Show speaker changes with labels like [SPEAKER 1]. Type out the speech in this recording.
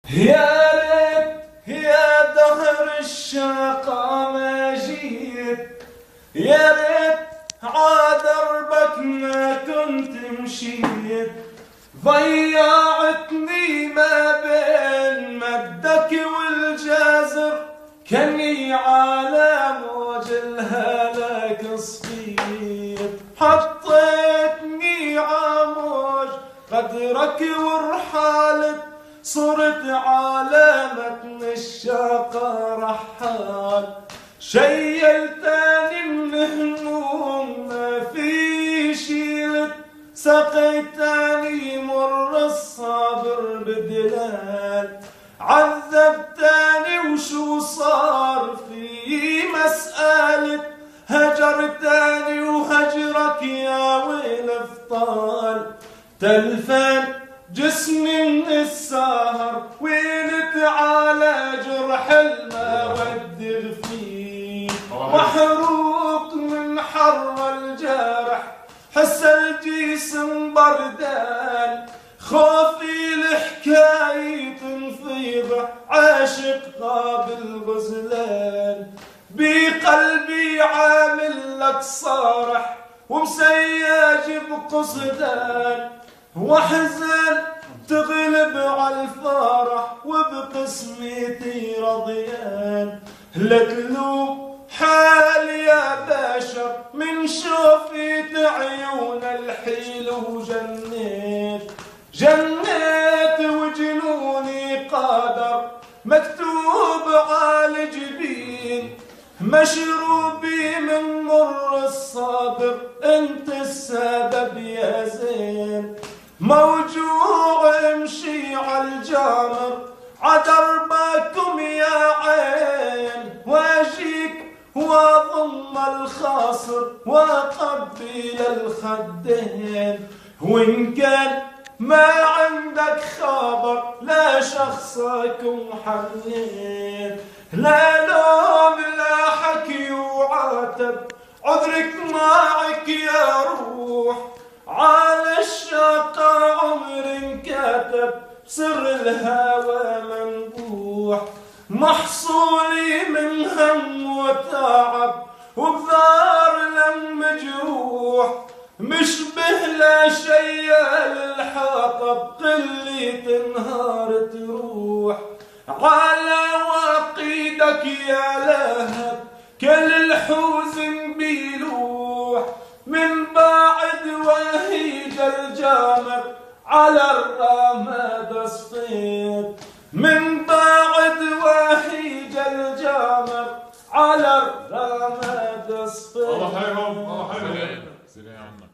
[SPEAKER 1] يا ريت يا دهر الشقا ما جيت، يا ريت عادربك ما كنت مشيت، ضيعتني ما بين مدك والجزر، كني على موج الهلاك صفيت، حطيتني عموج قدرك ورحالت، صرت على متن الشاقة رحال، شيلتني من هموم ما في شيلت، سقيتني مر الصبر بدلال، عذبتني وشو صار في مسألة، هجرتني وهجرك يا ويل افطال، تلفن جسمي من السهر ويلت على جرح المودر فيه، محروق من حر الجرح حس الجسم بردان، خوفي الحكاية تنفيض عاشق قابل غزلان، بقلبي عامل لك صارح ومسياج بقصدان، واحزن تغلب على الفرح وبقسمتي رضيان، لا تلوم حالي يا بشر من شوفت عيون الحيل وجنيت، جنيت وجنوني قدر مكتوب على الجبين، مشروبي من مر الصبر انت السبب يا زين، موجوع امشي على الجمر عدربكم يا عين، واجيك واضم الخاصر واقبل الخدين، وان كان ما عندك خبر لا شخصكم حنين، لا لوم لا حكي وعاتب عذرك معك يا روح، على الشقا عمر انكتب سر الهوى منبوح، محصولي من هم وتعب وبذار لم مجروح، مشبه لا شي للحطب قلة نهار تروح، على وقيدك يا لهب كل الحزن بيلوح، من بعد وهيج الجمر على الرماد صفيت، من بعد وهيج الجمر على الرماد صفيت.
[SPEAKER 2] الله حيهم الله حيهم. سلام عنك.